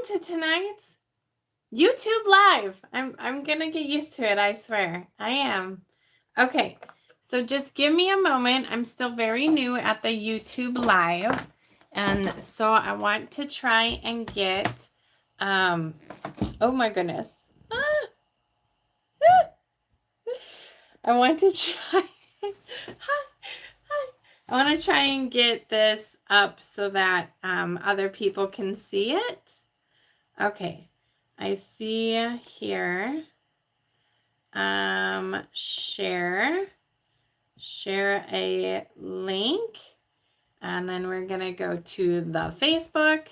to tonight's YouTube Live. I'm gonna get used to it, I swear. I am. Okay, so just give me a moment. I'm still very new at the YouTube Live. And so I want to try and get, oh my goodness. I want to try, I want to try and get this up so that other people can see it. Okay, I see here, share a link, and then we're going to go to the Facebook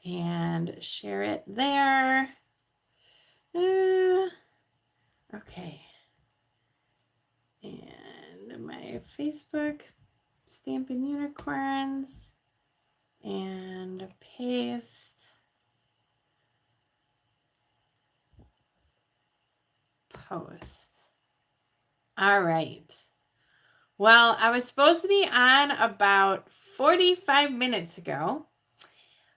and share it there. Okay. And my Facebook, Stampin' Unicorns, and paste. Post. All right. Well, I was supposed to be on about 45 minutes ago.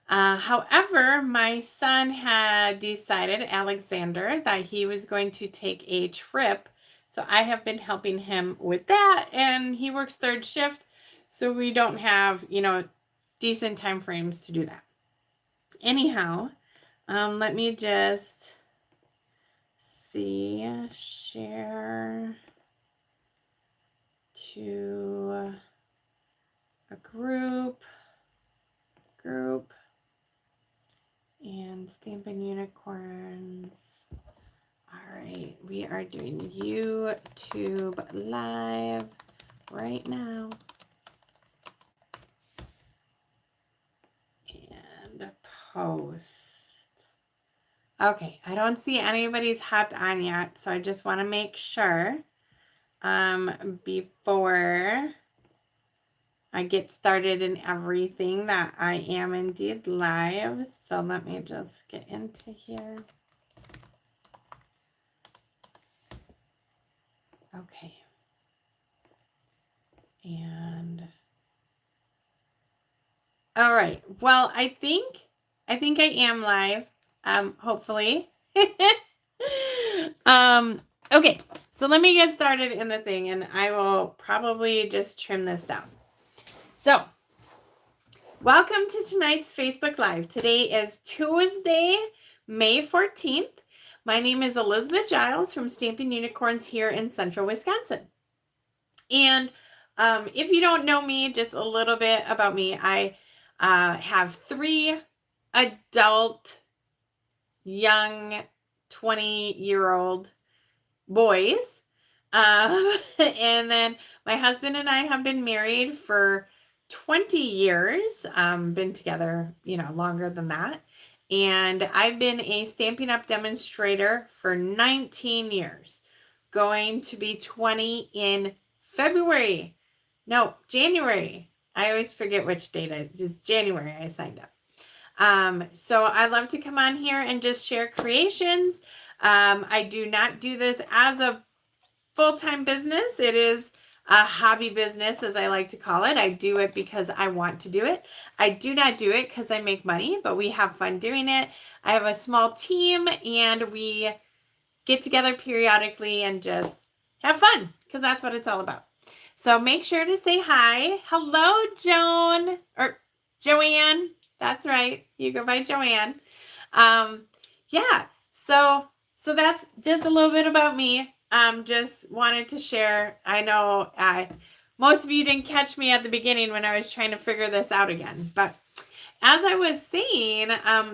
However, my son had decided, Alexander, that he was going to take a trip. So I have been helping him with that, and he works third shift, so we don't have, decent time frames to do that. Anyhow, let me just see, share to a group, and Stampin' Unicorns. All right, we are doing YouTube Live right now. And post. Okay, I don't see anybody's hopped on yet, so I just want to make sure before I get started in everything that I am indeed live. So let me just get into here. Okay. And all right. Well, I think I am live. Hopefully. Okay. So let me get started in the thing, and I will probably just trim this down. So, welcome to tonight's Facebook Live. Today is Tuesday, May 14th. My name is Elizabeth Giles from Stampin' Unicorns here in central Wisconsin. And if you don't know me, just a little bit about me. I have 3 adult, young, 20-year-old boys. And then my husband and I have been married for 20 years, been together, longer than that. And I've been a Stampin' Up! Demonstrator for 19 years, going to be 20 in February. No, January. I always forget which date. It's January I signed up. So I love to come on here and just share creations. I do not do this as a full-time business. It is a hobby business, as I like to call it. I do it because I want to do it. I do not do it because I make money, but we have fun doing it. I have a small team, and we get together periodically and just have fun, because that's what it's all about. So make sure to say hi. Hello, Joan, or Joanne. That's right. You go by Joanne. Yeah. So that's just a little bit about me. Just wanted to share. I know most of you didn't catch me at the beginning when I was trying to figure this out again. But as I was saying,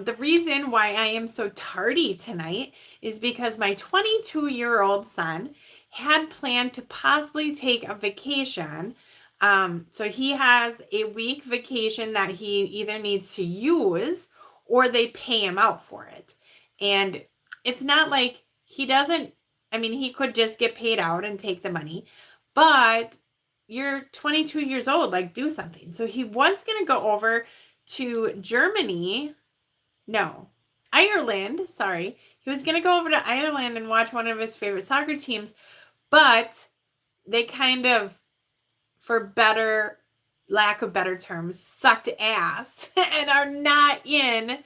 the reason why I am so tardy tonight is because my 22-year-old son had planned to possibly take a vacation. So he has a week vacation that he either needs to use or they pay him out for it. And it's not like he could just get paid out and take the money, but you're 22 years old, like, do something. So he was going to go over to Ireland, sorry. He was going to go over to Ireland and watch one of his favorite soccer teams, but they kind of, for lack of better terms, sucked ass and are not in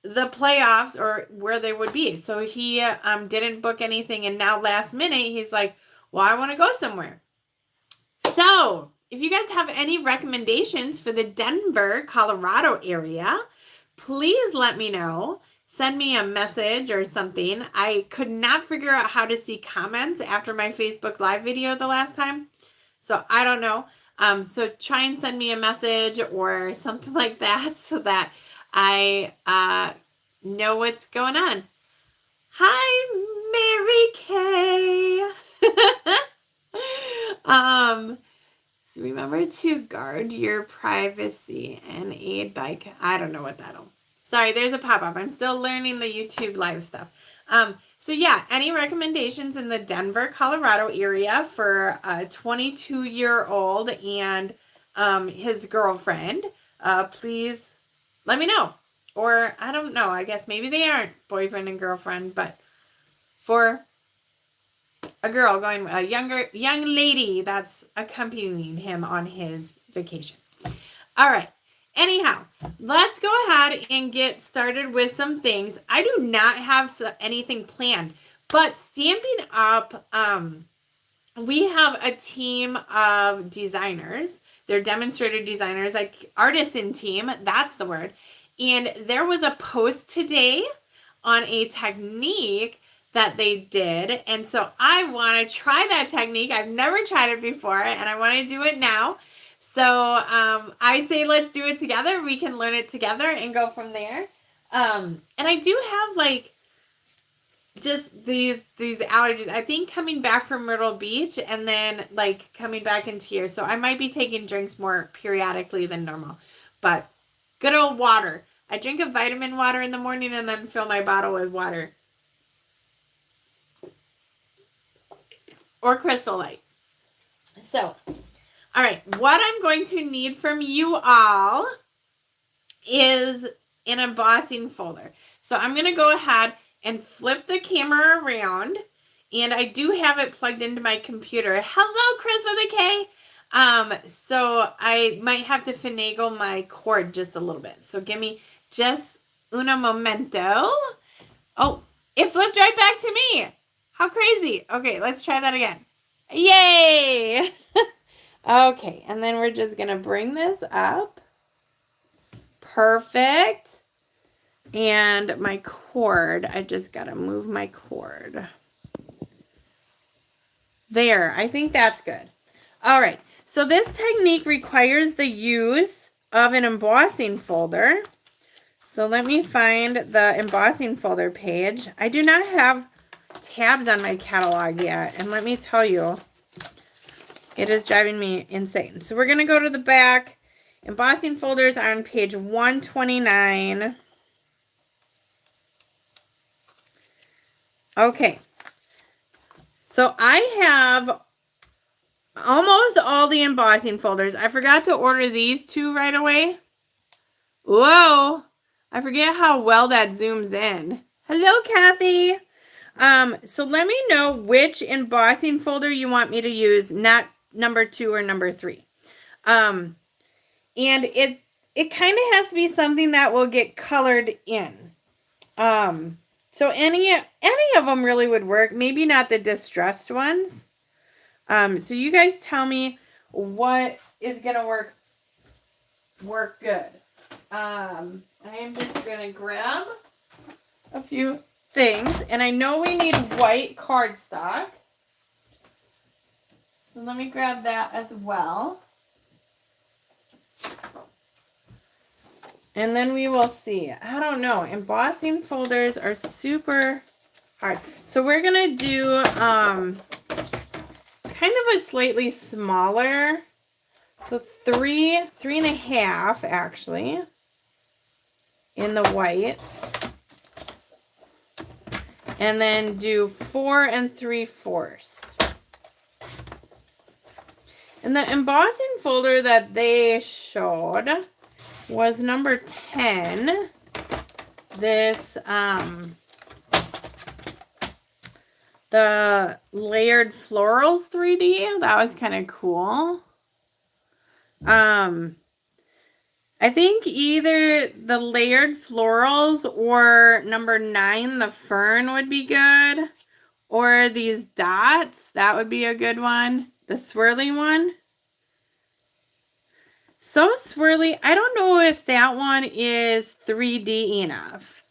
the playoffs or where they would be. So he didn't book anything, and now last minute he's like, well, I want to go somewhere. So if you guys have any recommendations for the Denver, Colorado area, please let me know. Send me a message or something. I could not figure out how to see comments after my Facebook Live video the last time. So I don't know. So try and send me a message or something like that so that I know what's going on. Hi, Mary Kay. So remember to guard your privacy and aid by, I don't know what that'll, sorry, there's a pop-up. I'm still learning the YouTube live stuff. So yeah, any recommendations in the Denver, Colorado area for a 22-year-old and his girlfriend, please let me know. Or I don't know, I guess maybe they aren't boyfriend and girlfriend, but for a girl going, a young lady that's accompanying him on his vacation. All right. Anyhow, let's go ahead and get started with some things. I do not have anything planned, but Stampin' Up, we have a team of designers. They're demonstrator designers, like artisan team. That's the word. And there was a post today on a technique that they did. And so I want to try that technique. I've never tried it before, and I want to do it now. So I say let's do it together. We can learn it together and go from there. And I do have like just these allergies. I think coming back from Myrtle Beach and then like coming back into here. So I might be taking drinks more periodically than normal. But good old water. I drink a vitamin water in the morning and then fill my bottle with water. Or Crystal Light. So, all right, what I'm going to need from you all is an embossing folder. So I'm going to go ahead and flip the camera around, and I do have it plugged into my computer. Hello, Chris with a K. So I might have to finagle my cord just a little bit. So give me just uno momento. Oh, it flipped right back to me. How crazy. Okay, let's try that again. Yay! Okay, and then we're just going to bring this up. Perfect. And my cord, I just got to move my cord. There, I think that's good. All right, so this technique requires the use of an embossing folder. So let me find the embossing folder page. I do not have tabs on my catalog yet, and let me tell you, it is driving me insane. So we're going to go to the back. Embossing folders are on page 129. Okay. So I have almost all the embossing folders. I forgot to order these two right away. Whoa. I forget how well that zooms in. Hello, Kathy. So let me know which embossing folder you want me to use, not number 2 or number 3. And it kind of has to be something that will get colored in. So any of them really would work. Maybe not the distressed ones. So you guys tell me what is gonna work good. I am just gonna grab a few things, and I know we need white cardstock. So let me grab that as well. And then we will see. I don't know. Embossing folders are super hard. So we're going to do kind of a slightly smaller. So 3.5 actually in the white. And then do 4 3/4. And the embossing folder that they showed was number 10. This, the layered florals 3D. That was kind of cool. I think either the layered florals or number 9, the fern would be good. Or these dots, that would be a good one. The swirly one. So swirly. I don't know if that one is 3D enough.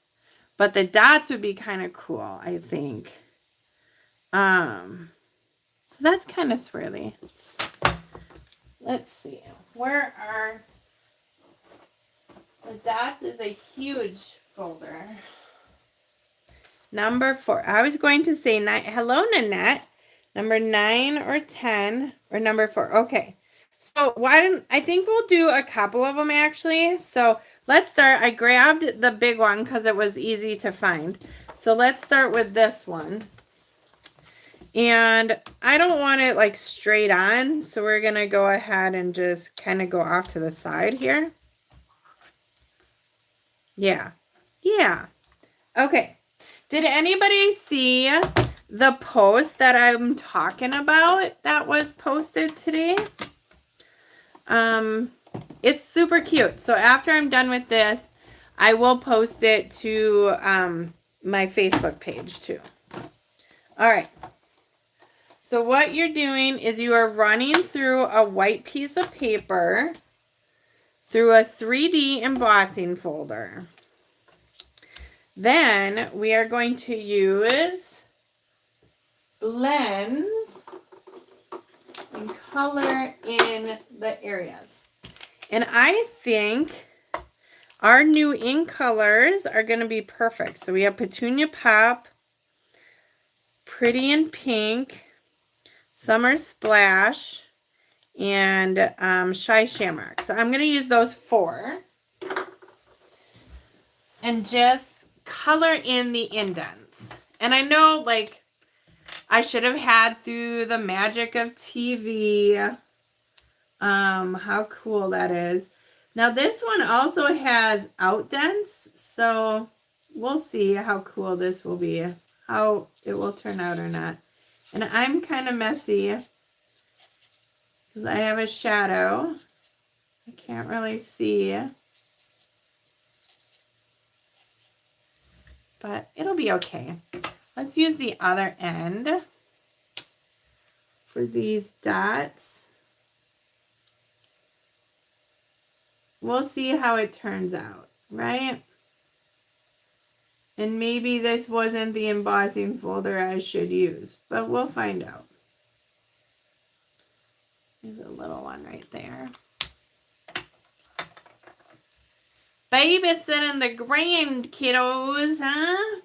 But the dots would be kind of cool, I think. So that's kind of swirly. Let's see. Where are the dots? Is a huge folder. Number 4. I was going to say 9. Hello, Nanette. Number 9 or 10 or number 4. Okay. So I think we'll do a couple of them actually. So let's start. I grabbed the big one because it was easy to find. So let's start with this one. And I don't want it like straight on. So we're going to go ahead and just kind of go off to the side here. Yeah. Yeah. Okay. Did anybody see the post that I'm talking about that was posted today? It's super cute. So after I'm done with this, I will post it to my Facebook page too. All right. So what you're doing is you are running through a white piece of paper through a 3D embossing folder. Then we are going to use blends and color in the areas. And I think our new ink colors are going to be perfect. So we have Petunia Pop, Pretty in Pink, Summer Splash, and Shy Shamrock. So I'm going to use those 4 and just color in the indents. And I know, like, I should have had Through the Magic of TV. How cool that is. Now this one also has outdents, so we'll see how cool this will be, how it will turn out or not. And I'm kind of messy because I have a shadow. I can't really see, but it'll be okay. Let's use the other end for these dots. We'll see how it turns out, right? And maybe this wasn't the embossing folder I should use, but we'll find out. There's a little one right there. Babysitting the grand kiddos, huh?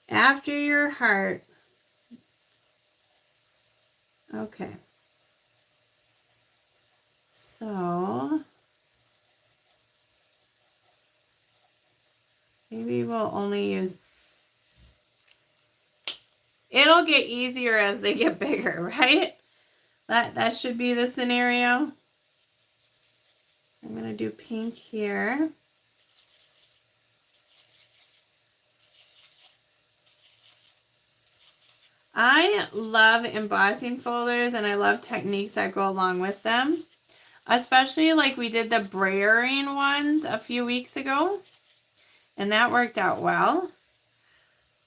After your heart. Okay. So maybe we'll only use, it'll get easier as they get bigger, right? That should be the scenario. I'm going to do pink here. I love embossing folders and I love techniques that go along with them. Especially like we did the brayering ones a few weeks ago. And that worked out well.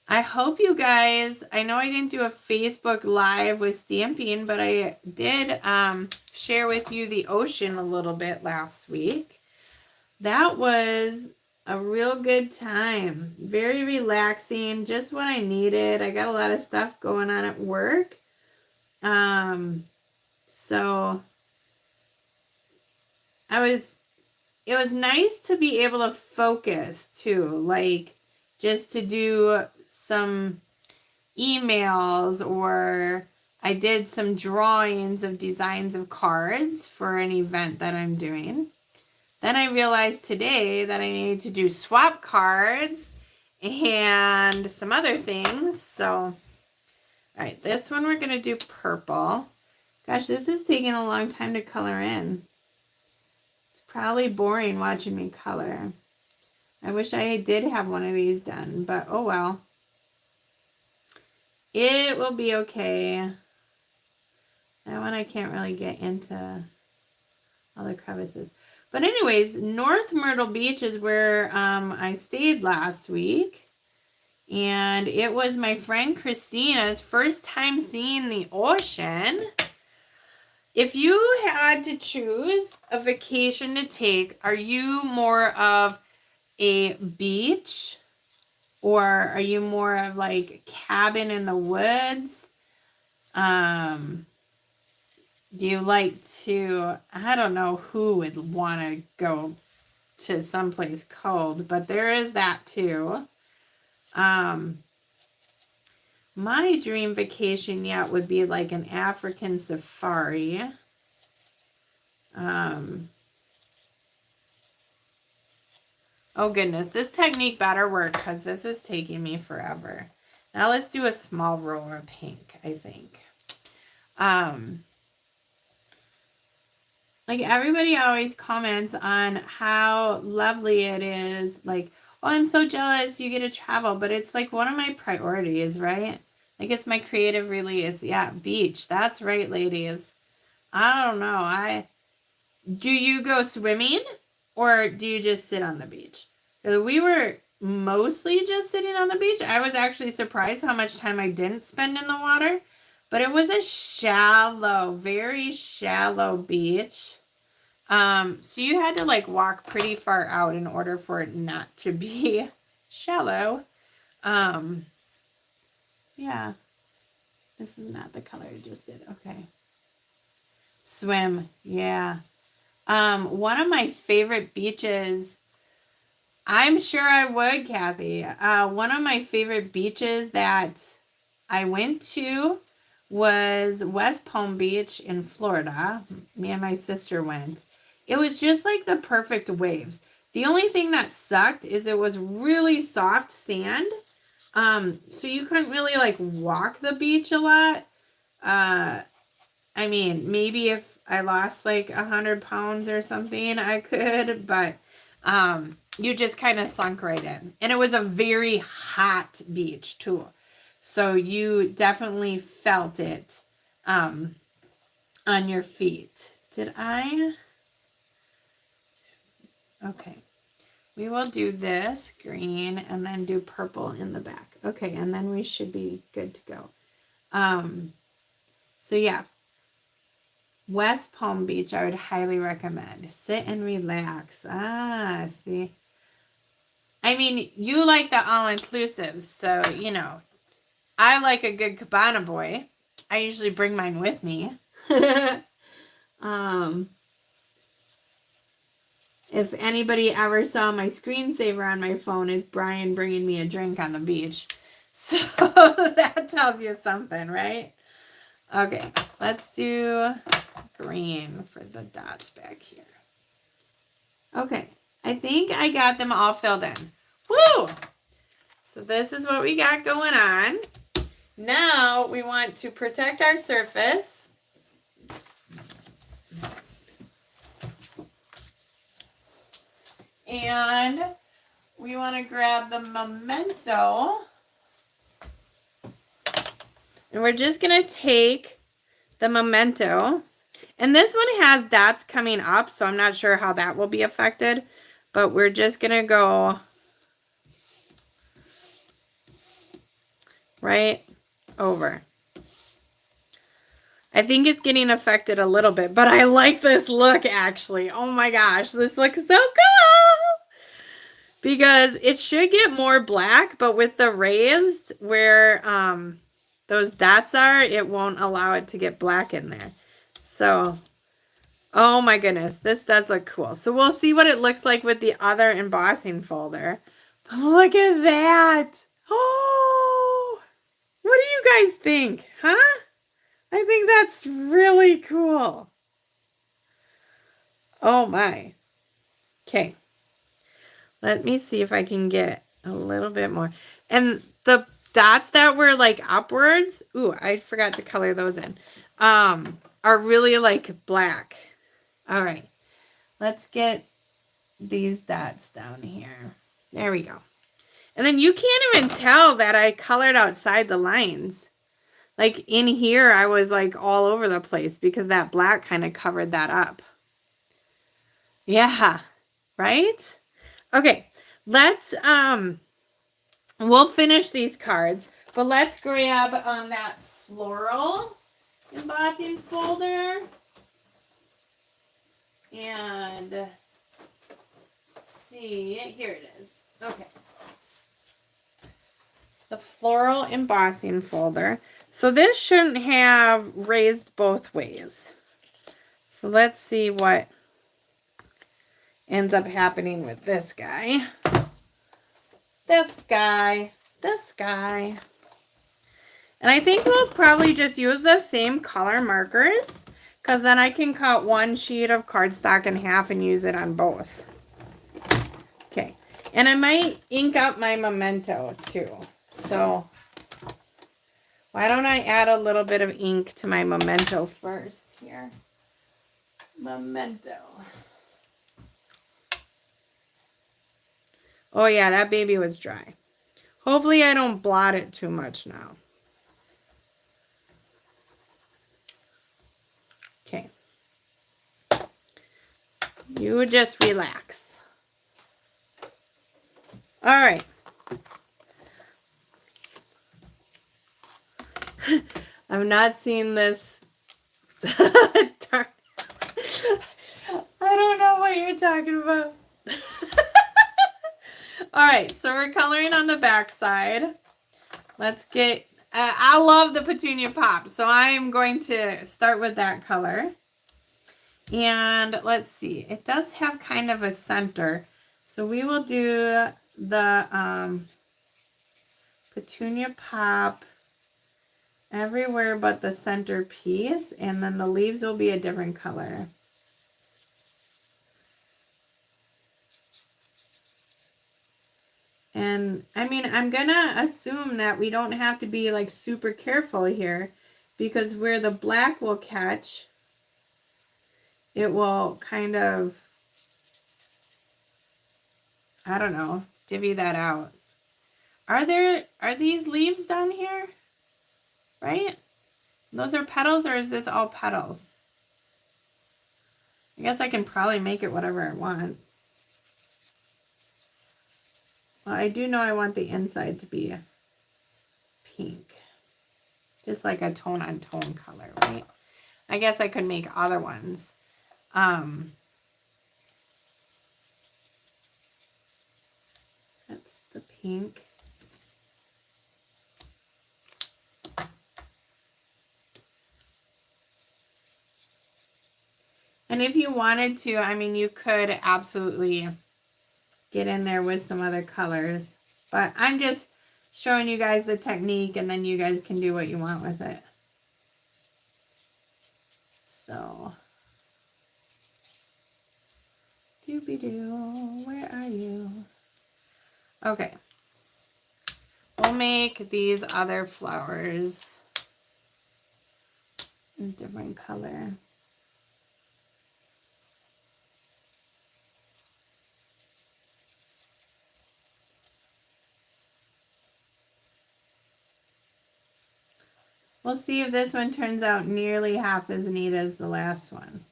I hope you guys, I know I didn't do a Facebook Live with Stampin', but I did share with you the ocean a little bit last week. That was a real good time. Very relaxing, just what I needed. I got a lot of stuff going on at work. So it was nice to be able to focus too, like just to do some emails, or I did some drawings of designs of cards for an event that I'm doing. Then I realized today that I needed to do swap cards and some other things. So, all right, this one we're going to do purple. Gosh, this is taking a long time to color in. It's probably boring watching me color. I wish I did have one of these done, but oh well. It will be okay. That one I can't really get into all the crevices. But anyways, North Myrtle Beach is where I stayed last week. And it was my friend Christina's first time seeing the ocean. If you had to choose a vacation to take, are you more of a beach or are you more of like cabin in the woods? Do you like to, I don't know who would want to go to someplace cold, but there is that too. My dream vacation yet would be like an African safari. Oh goodness, this technique better work because this is taking me forever. Now let's do a small roll of pink, I think. Like everybody always comments on how lovely it is. Like, oh, I'm so jealous you get to travel, but it's like one of my priorities, right? Like it's my creative release. Yeah, beach. That's right, ladies. I don't know. Do you go swimming or do you just sit on the beach? We were mostly just sitting on the beach. I was actually surprised how much time I didn't spend in the water, but it was a shallow, very shallow beach. So you had to like walk pretty far out in order for it not to be shallow. Yeah, this is not the color I just did. Okay. Swim. Yeah. One of my favorite beaches, I'm sure I would, Kathy. One of my favorite beaches that I went to was West Palm Beach in Florida. Me and my sister went. It was just like the perfect waves. The only thing that sucked is it was really soft sand. So you couldn't really like walk the beach a lot. I mean, maybe if I lost like 100 pounds or something, I could, but you just kind of sunk right in. And it was a very hot beach too. So you definitely felt it on your feet. Did I? Okay. We will do this green and then do purple in the back. Okay, and then we should be good to go. So yeah, West Palm Beach, I would highly recommend. Sit and relax. Ah, see. I mean, you like the all-inclusive, so, you know, I like a good cabana boy. I usually bring mine with me. If anybody ever saw my screensaver on my phone, it's Brian bringing me a drink on the beach. So that tells you something, right? Okay, let's do green for the dots back here. Okay, I think I got them all filled in. Woo! So this is what we got going on. Now we want to protect our surface. And we want to grab the memento. And we're just going to take the memento. And this one has dots coming up, so I'm not sure how that will be affected. But we're just going to go right over. I think it's getting affected a little bit, but I like this look actually. Oh my gosh, this looks so cool! Because it should get more black, but with the raised where those dots are, it won't allow it to get black in there. So, oh my goodness, this does look cool. So we'll see what it looks like with the other embossing folder. But look at that! Oh, what do you guys think? Huh? I think that's really cool. Oh my. Okay. Let me see if I can get a little bit more. And the dots that were like upwards, ooh, I forgot to color those in, are really like black. All right. Let's get these dots down here. There we go. And then you can't even tell that I colored outside the lines. Like in here, I was like all over the place because that black kind of covered that up. Yeah, right? Okay, let's we'll finish these cards, but let's grab on that floral embossing folder and see, here it is. Okay. The floral embossing folder. So this shouldn't have raised both ways. So let's see what ends up happening with this guy. This guy. This guy. And I think we'll probably just use the same color markers because then I can cut one sheet of cardstock in half and use it on both. Okay. And I might ink up my memento too. So why don't I add a little bit of ink to my memento first here? Memento. Oh yeah, that baby was dry. Hopefully I don't blot it too much now. Okay. You just relax. All right. I've not seen this. I don't know what you're talking about. All right, so we're coloring on the back side. Let's get, I love the Petunia Pop, so I'm going to start with that color. And let's see, it does have kind of a center. So we will do the Petunia Pop everywhere but the center piece, and then the leaves will be a different color. And I mean, I'm gonna assume that we don't have to be like super careful here because where the black will catch, it will kind of, I don't know, divvy that out. Are these leaves down here? Right? Those are petals, or is this all petals? I guess I can probably make it whatever I want. Well, I do know I want the inside to be pink. Just like a tone-on-tone color, right? I guess I could make other ones. That's the pink. And if you wanted to, I mean, you could absolutely get in there with some other colors. But I'm just showing you guys the technique, and then you guys can do what you want with it. So, doobie-doo, where are you? Okay. We'll make these other flowers in a different color. We'll see if this one turns out nearly half as neat as the last one.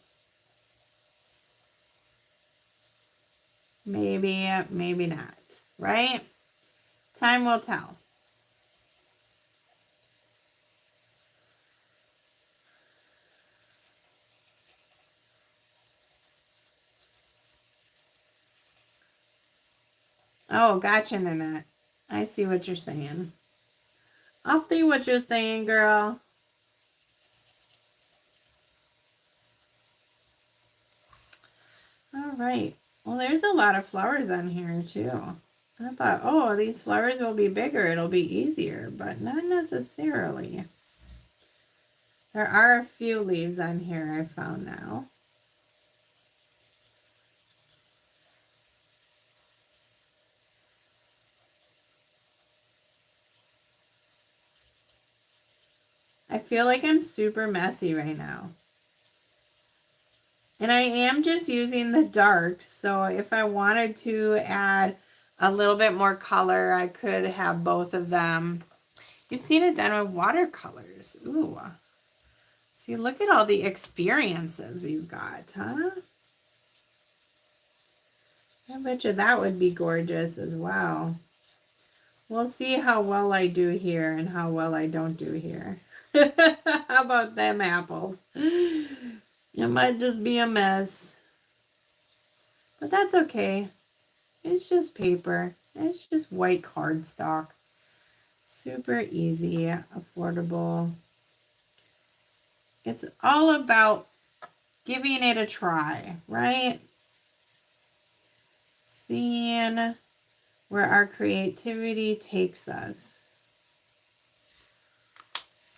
Maybe, maybe not, right? Time will tell. Oh, gotcha, Nanette. I see what you're saying. I'll see what you're saying, girl. All right. Well, there's a lot of flowers on here, too. I thought, oh, these flowers will be bigger. It'll be easier, but not necessarily. There are a few leaves on here I found now. I feel like I'm super messy right now. And I am just using the darks, so if I wanted to add a little bit more color, I could have both of them. You've seen it done with watercolors. Ooh. See, look at all the experiences we've got, huh? I bet you that would be gorgeous as well. We'll see how well I do here and how well I don't do here. How about them apples? It might just be a mess. But that's okay. It's just paper. It's just white cardstock. Super easy, affordable. It's all about giving it a try, right? Seeing where our creativity takes us.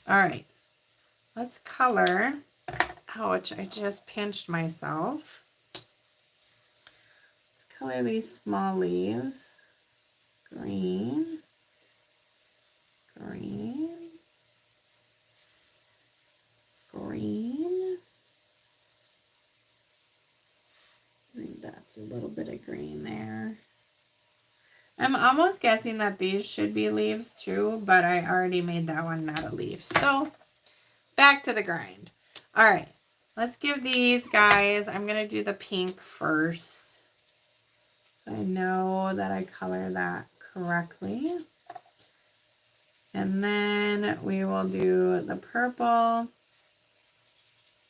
All right, let's color. Ouch, I just pinched myself. Let's color these small leaves. Green, green, green. I think that's a little bit of green there. I'm almost guessing that these should be leaves too, but I already made that one not a leaf. So back to the grind. All right, let's give these guys, I'm going to do the pink first. So I know that I color that correctly. And then we will do the purple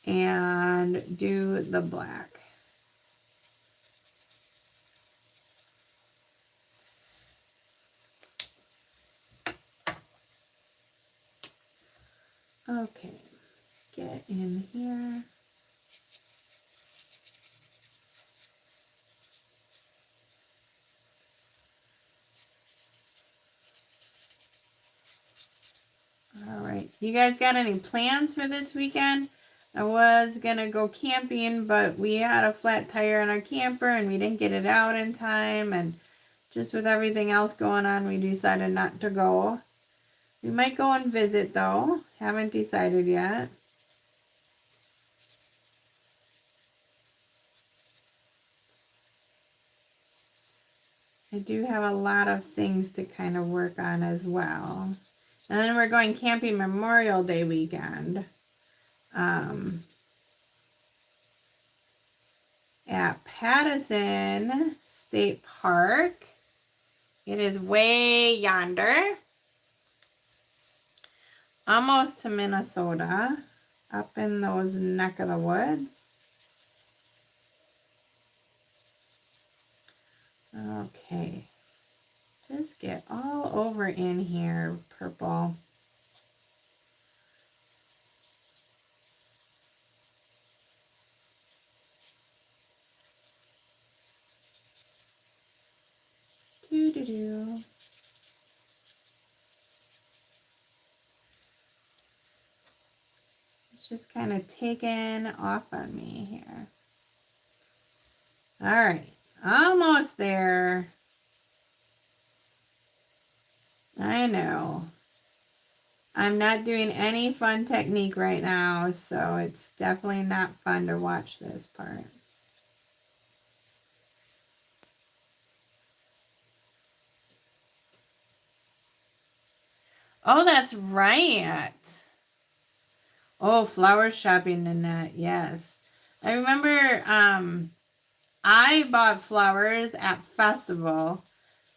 and do the black. Okay, get in here. All right, you guys got any plans for this weekend? I was gonna go camping, but we had a flat tire on our camper and we didn't get it out in time, and just with everything else going on, we decided not to go. We might go and visit though. Haven't decided yet. I do have a lot of things to kind of work on as well. And then we're going camping Memorial Day weekend. At Pattison State Park. It is way yonder. Almost to Minnesota. Up in those neck of the woods. Okay. Just get all over in here, purple. Doo-doo-doo. It's just kind of taken off on me here. All right, almost there. I know. I'm not doing any fun technique right now, so it's definitely not fun to watch this part. Oh, that's right. Oh, flower shopping, Nanette. Yes. I remember I bought flowers at festival.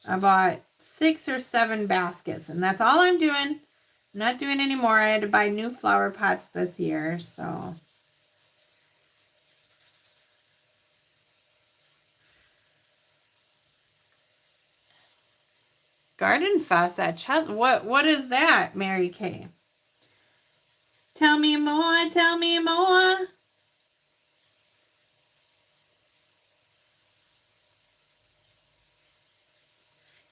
I bought 6 or 7 baskets, and that's all I'm doing. I'm not doing anymore. I had to buy new flower pots this year, so. Garden Fest at Chess. What is that, Mary Kay? Tell me more, tell me more.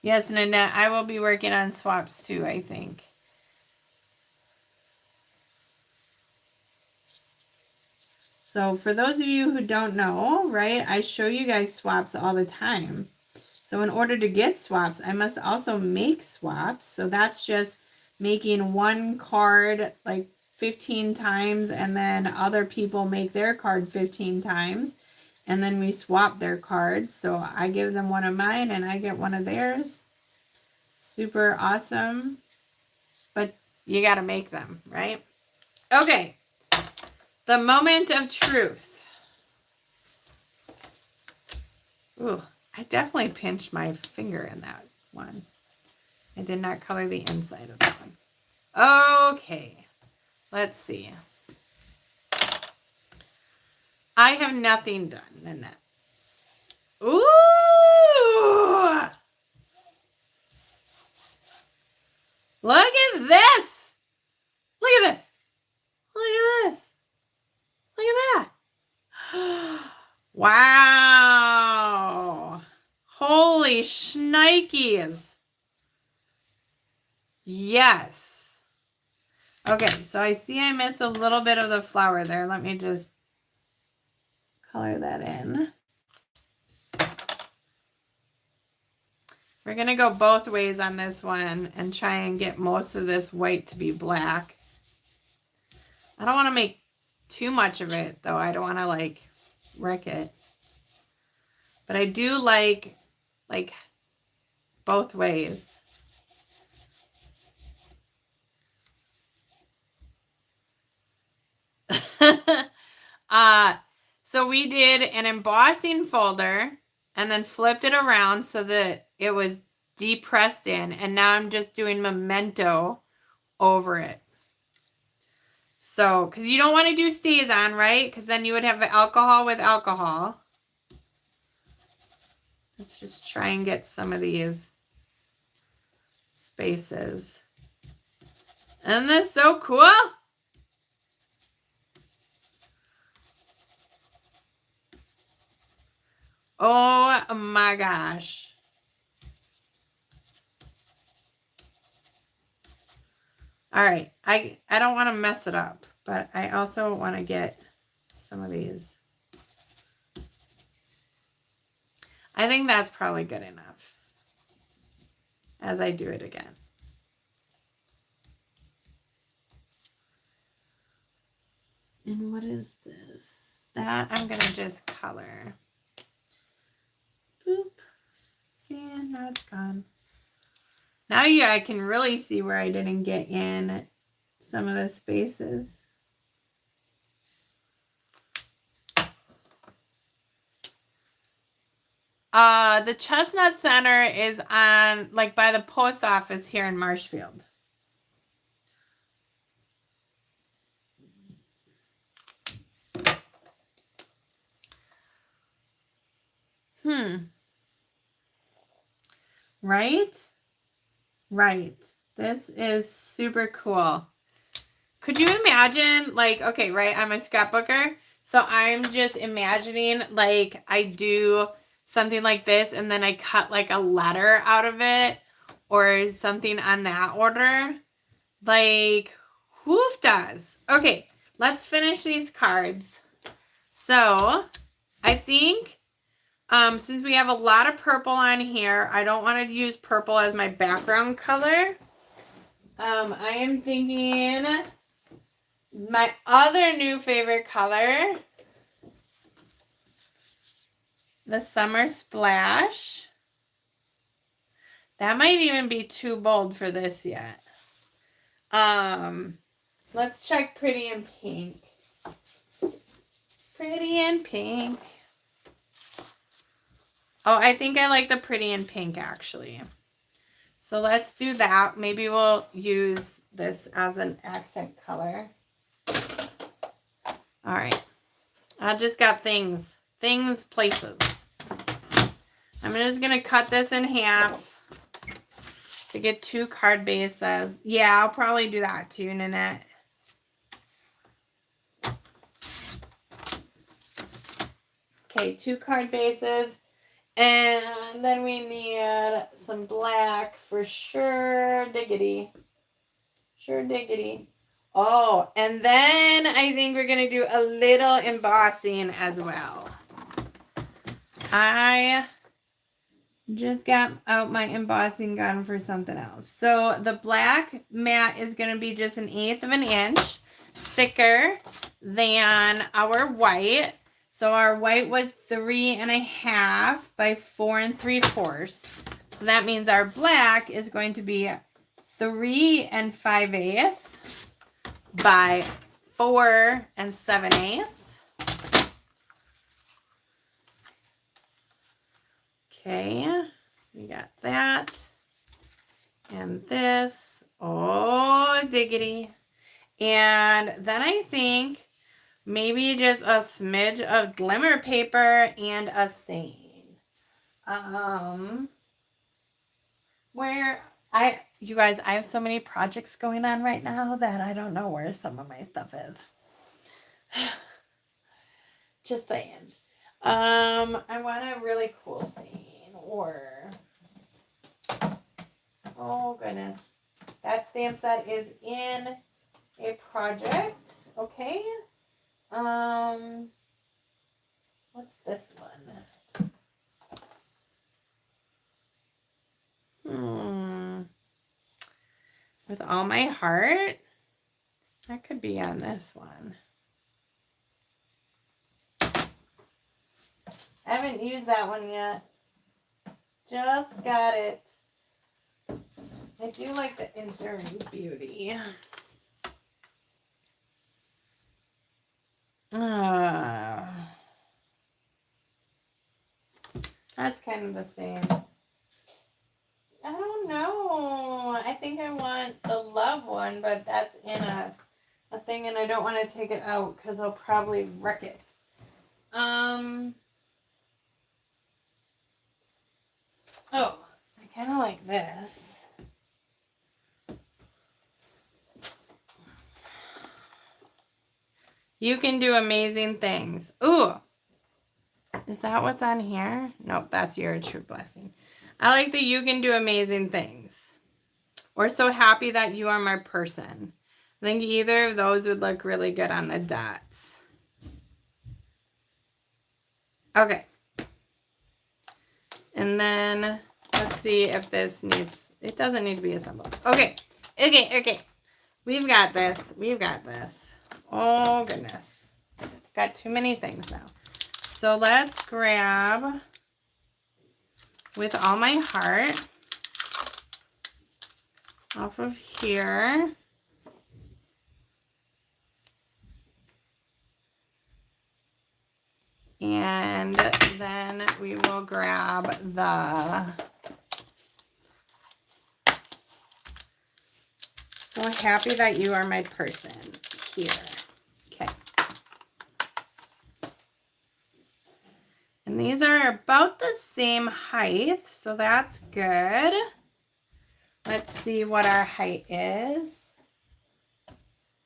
Yes, Nanette, I will be working on swaps too, I think. So for those of you who don't know, right, I show you guys swaps all the time. So in order to get swaps, I must also make swaps. So that's just making one card like 15 times, and then other people make their card 15 times, and then we swap their cards. So I give them one of mine and I get one of theirs. Super awesome. But you got to make them, right? Okay. The moment of truth. Ooh, I definitely pinched my finger in that one. I did not color the inside of that one. Okay, let's see. I have nothing done in that. Ooh! Look at this! Look at this! Look at this! Look at that! Wow! Holy shnikes! Yes. Okay, so I see I missed a little bit of the flower there. Let me just color that in. We're going to go both ways on this one and try and get most of this white to be black. I don't want to make too much of it, though. I don't want to, like, wreck it. But I do like both ways. So we did an embossing folder and then flipped it around so that it was depressed in. And now I'm just doing memento over it. So, because you don't want to do stays on, right? Because then you would have alcohol with alcohol. Let's just try and get some of these spaces. Isn't this so cool? Oh my gosh. All right, I don't want to mess it up, but I also want to get some of these. I think that's probably good enough as I do it again. And what is this? That I'm going to just color. Boop. See, now it's gone. Now I can really see where I didn't get in some of the spaces. The Chestnut Center is on, like, by the post office here in Marshfield. Right? Right. This is super cool. Could you imagine, like, okay, right, I'm a scrapbooker, so I'm just imagining, like, I do something like this, and then I cut, like, a letter out of it, or something on that order. Like, who does? Okay, let's finish these cards. So, I think, since we have a lot of purple on here, I don't want to use purple as my background color. I am thinking my other new favorite color, the Summer Splash. That might even be too bold for this yet. Let's check Pretty in Pink. Pretty in Pink. Oh, I think I like the Pretty in Pink, actually. So let's do that. Maybe we'll use this as an accent color. All right. I just got things, places. I'm just going to cut this in half to get 2 card bases. Yeah, I'll probably do that too, Nanette. Okay, 2 card bases. And then we need some black for sure diggity. Sure diggity. Oh, and then I think we're going to do a little embossing as well. I just got out my embossing gun for something else. So the black mat is going to be just 1/8 of an inch thicker than our white. So our white was 3.5 by 4 3/4. So that means our black is going to be 3 5/8 by 4 7/8. Okay, we got that. And this. Oh, diggity. And then I think maybe just a smidge of glimmer paper and a stain. You guys, I have so many projects going on right now that I don't know where some of my stuff is. Just saying. I want a really cool stain or, oh goodness. That stamp set is in a project. Okay. What's this one? With all my heart. That could be on this one. I haven't used that one yet. Just got it. I do like the Enduring Beauty. That's kind of the same. I don't know. I think I want the Love one, but that's in a thing and I don't want to take it out because I'll probably wreck it. Oh, I kind of like this. You can do amazing things. Ooh. Is that what's on here? Nope, that's You're a True Blessing. I like the You Can Do Amazing Things. Or So Happy That You Are My Person. I think either of those would look really good on the dots. Okay. And then let's see if this needs, it doesn't need to be assembled. Okay. Okay. We've got this. Oh, goodness. Got too many things now. So let's grab With All My Heart off of here. And then we will grab the So Happy That You Are My Person here. Okay. And these are about the same height, so that's good. Let's see what our height is.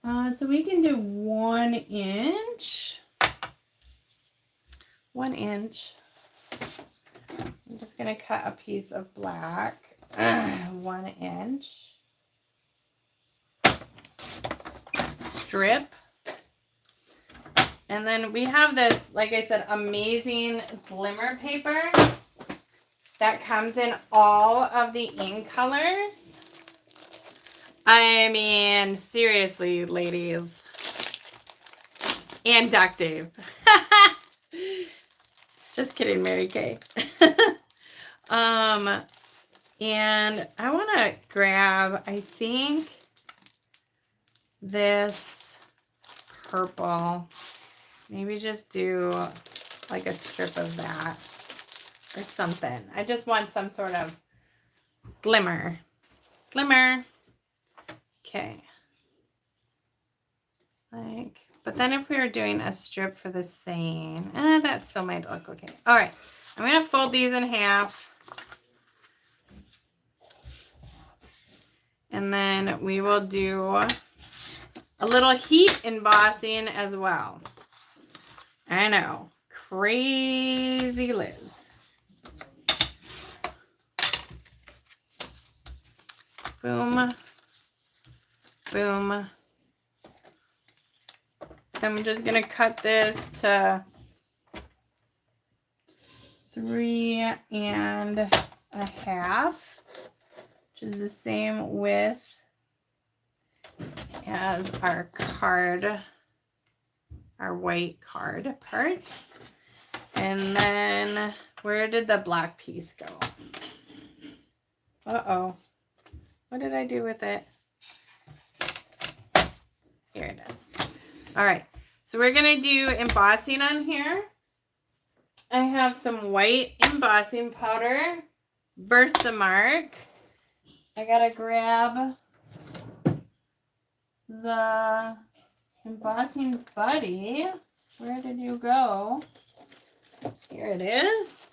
So we can do 1 inch. 1 inch. I'm just going to cut a piece of black. 1 inch. Strip. And then we have this, like I said, amazing glimmer paper that comes in all of the ink colors. I mean, seriously, ladies. And duct tape. Just kidding, Mary Kay. And I want to grab, I think, this purple. Maybe just do like a strip of that or something. I just want some sort of glimmer. Glimmer. Okay. But then if we were doing a strip for the same, that still might look okay. All right. I'm going to fold these in half. And then we will do a little heat embossing as well. I know. Crazy Liz. Boom. Boom. I'm just going to cut this to 3 1/2, which is the same width as our card, our white card part. And then where did the black piece go? Uh-oh. What did I do with it? Here it is. All right. So we're going to do embossing on here. I have some white embossing powder, Versamark. I gotta grab the embossing buddy. Where did you go? Here it is.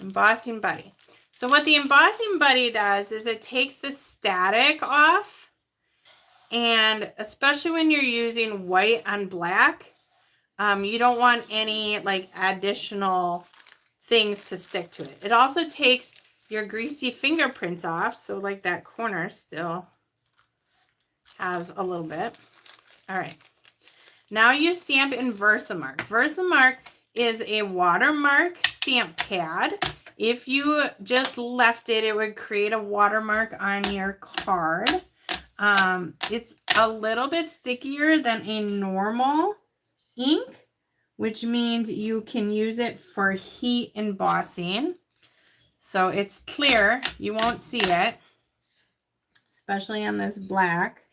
Embossing buddy. So what the embossing buddy does is it takes the static off, and especially when you're using white on black, you don't want any like additional things to stick to it. It also takes your greasy fingerprints off, so like that corner still has a little bit. All right. Now you stamp in Versamark. Versamark is a watermark stamp pad. If you just left it, it would create a watermark on your card. It's a little bit stickier than a normal ink, which means you can use it for heat embossing. So it's clear, you won't see it, especially on this black.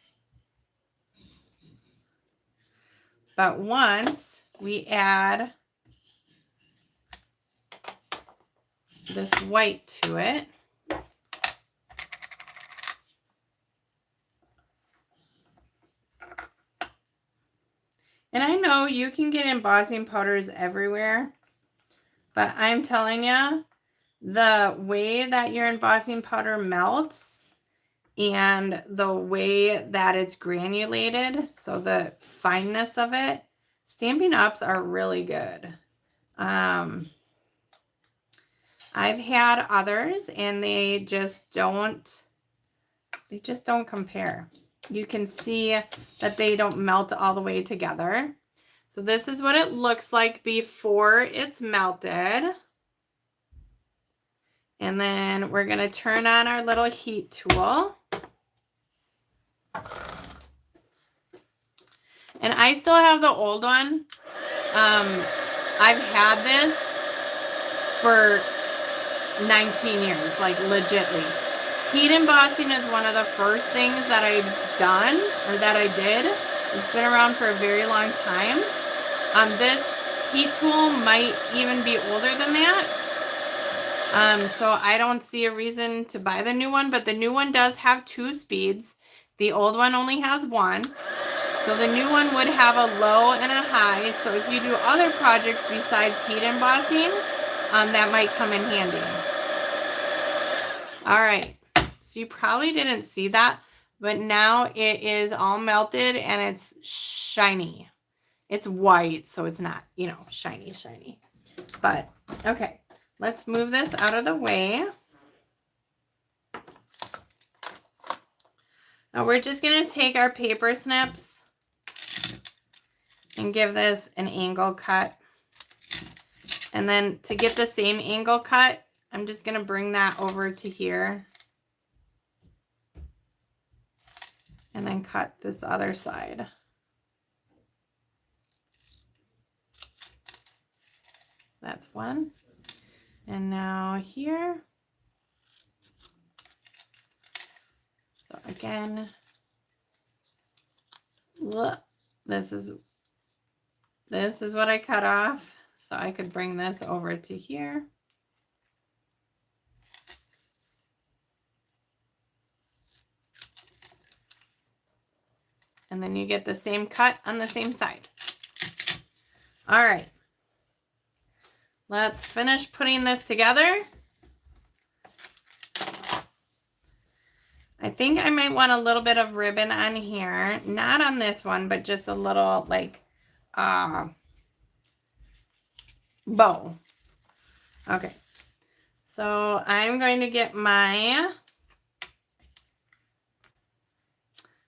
But once we add this white to it, and I know you can get embossing powders everywhere, but I'm telling you, the way that your embossing powder melts and the way that it's granulated, so the fineness of it, Stampin' Ups are really good. I've had others and they just don't compare. You can see that they don't melt all the way together. So this is what it looks like before it's melted. And then we're going to turn on our little heat tool. And I still have the old one. I've had this for 19 years, like legitly. Heat embossing is one of the first things that I've done, or that I did. It's been around for a very long time. This heat tool might even be older than that. So I don't see a reason to buy the new one, but the new one does have 2 speeds. The old one only has 1. So the new one would have a low and a high. So if you do other projects besides heat embossing, that might come in handy. All right. So you probably didn't see that, but now it is all melted and it's shiny. It's white, so it's not, you know, shiny. But okay. Let's move this out of the way. Now we're just going to take our paper snips and give this an angle cut. And then to get the same angle cut, I'm just going to bring that over to here. And then cut this other side. That's one. And now here. So again, look, this is what I cut off. So I could bring this over to here. And then you get the same cut on the same side. All right. Let's finish putting this together. I think I might want a little bit of ribbon on here. Not on this one, but just a little like bow. Okay. So I'm going to get my,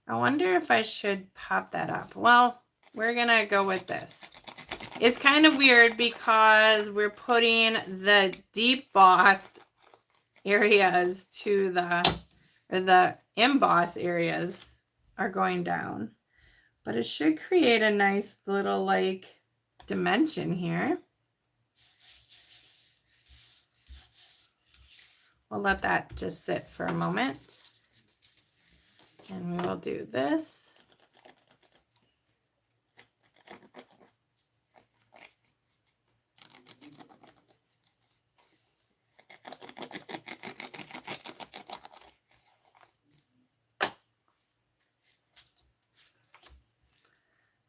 I wonder if I should pop that up. Well, we're going to go with this. It's kind of weird because we're putting the deep bossed areas to the emboss areas are going down. But it should create a nice little like dimension here. We'll let that just sit for a moment. And we will do this.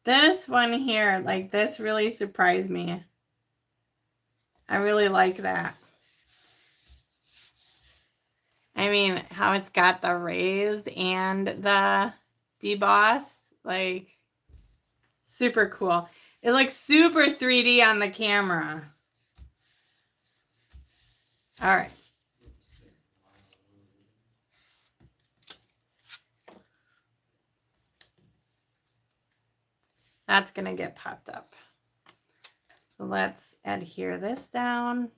This one here, like this really surprised me. I really like that. I mean, how it's got the raised and the deboss, like super cool. It looks super 3D on the camera. All right. That's going to get popped up. So let's adhere this down.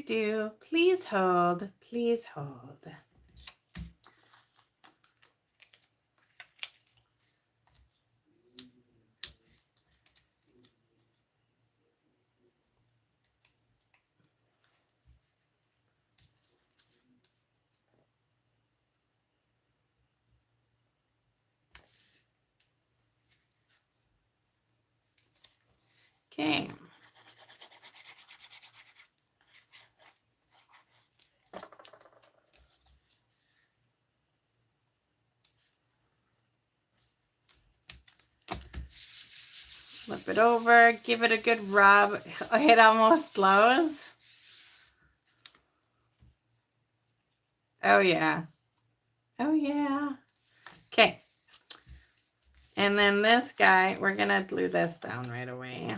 Do. Please hold. Please hold. Okay. Flip it over, give it a good rub. It almost glows. Oh, yeah. Oh, yeah. Okay. And then this guy, we're going to glue this down right away.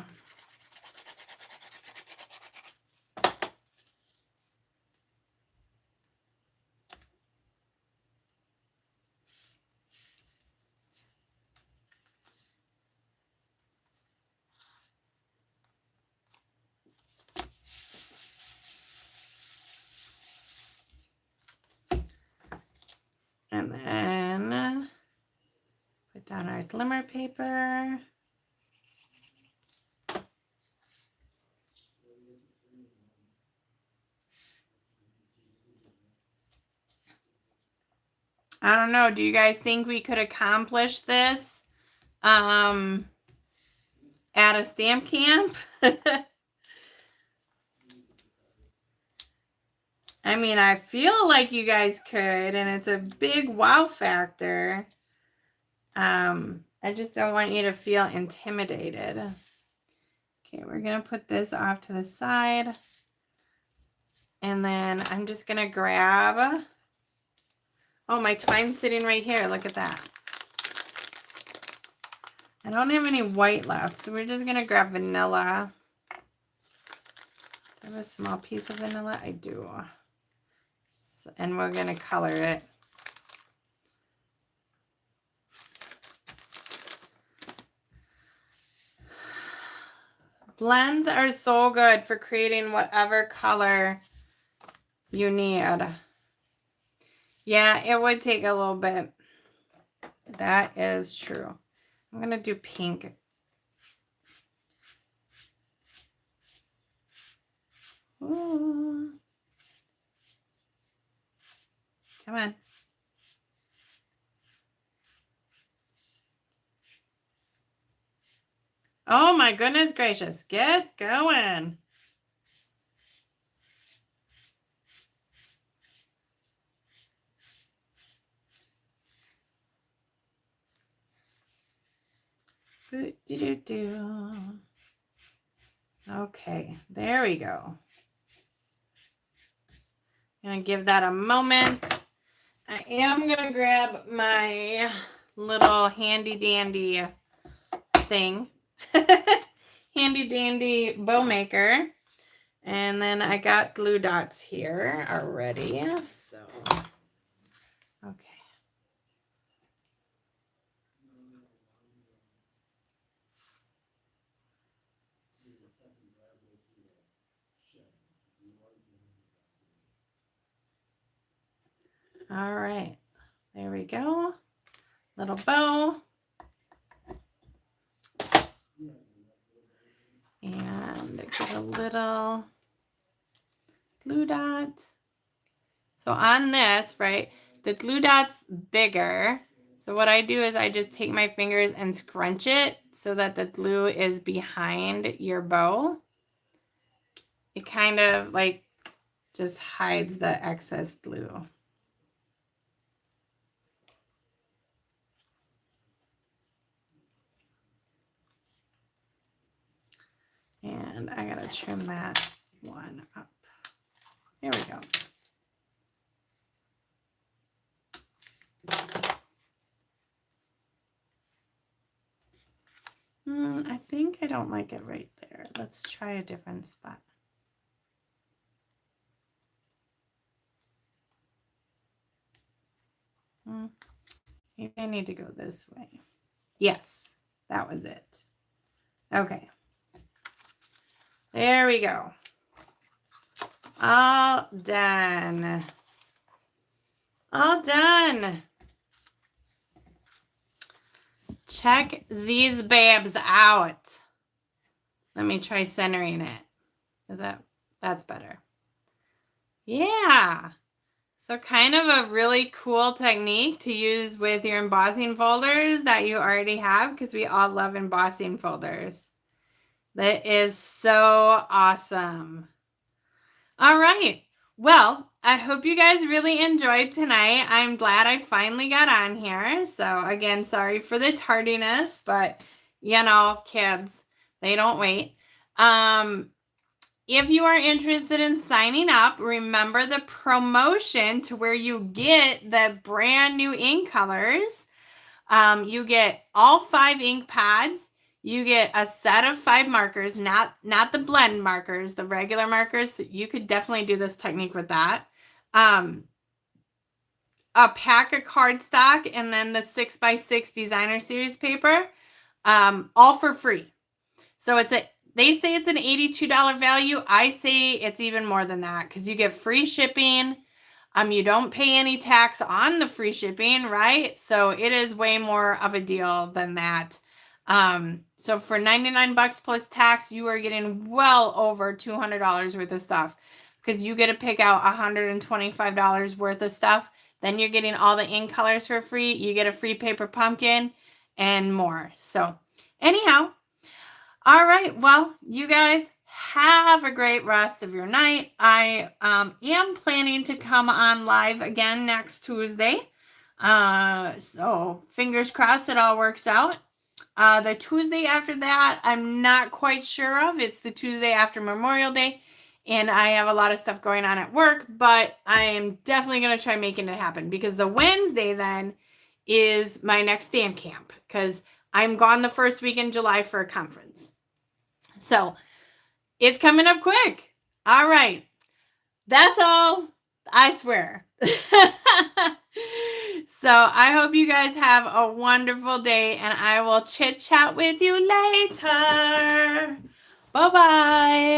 And then put down our glimmer paper. I don't know. Do you guys think we could accomplish this at a stamp camp? I mean, I feel like you guys could, and it's a big wow factor. I just don't want you to feel intimidated. Okay, we're going to put this off to the side. And then I'm just going to grab, oh, my twine's sitting right here. Look at that. I don't have any white left, so we're just going to grab vanilla. Do I have a small piece of vanilla? I do. So, and we're going to color it. Blends are so good for creating whatever color you need. Yeah, it would take a little bit. That is true. I'm going to do pink. Ooh. Come on. Oh my goodness gracious. Get going. Okay, there we go. I'm going to give that a moment. I am going to grab my little handy dandy thing. Handy dandy bow maker. And then I got glue dots here already. So, okay. All right. There we go. Little bow. And get a little glue dot. So on this, right, the glue dot's bigger. So what I do is I just take my fingers and scrunch it so that the glue is behind your bow. it kind of like just hides the excess glue. And I gotta trim that one up. There we go. I think I don't like it right there. Let's try a different spot. Maybe I need to go this way. Yes, that was it. Okay. There we go. All done. All done. Check these babes out. Let me try centering it. That's better. Yeah. So kind of a really cool technique to use with your embossing folders that you already have, because we all love embossing folders. That is so awesome. All right. Well, I hope you guys really enjoyed tonight. I'm glad I finally got on here. So again, sorry for the tardiness, but you know, kids, they don't wait. If you are interested in signing up, remember the promotion to where you get the brand new ink colors. You get all 5 ink pads. You get a set of 5 markers, not the blend markers, the regular markers. You could definitely do this technique with that. A pack of cardstock, and then the 6x6 designer series paper, all for free. So they say it's an $82 value. I say it's even more than that, because you get free shipping. You don't pay any tax on the free shipping, right? So it is way more of a deal than that. So for $99 plus tax, you are getting well over $200 worth of stuff, because you get to pick out $125 worth of stuff. Then you're getting all the ink colors for free. You get a free paper pumpkin and more. So anyhow, all right. Well, you guys have a great rest of your night. I am planning to come on live again next Tuesday. So fingers crossed it all works out. The Tuesday after that, I'm not quite sure of. It's the Tuesday after Memorial Day, and I have a lot of stuff going on at work, but I am definitely going to try making it happen, because the Wednesday then is my next stamp camp, because I'm gone the first week in July for a conference. So it's coming up quick. All right. That's all. I swear. So I hope you guys have a wonderful day, and I will chit chat with you later. Bye-bye.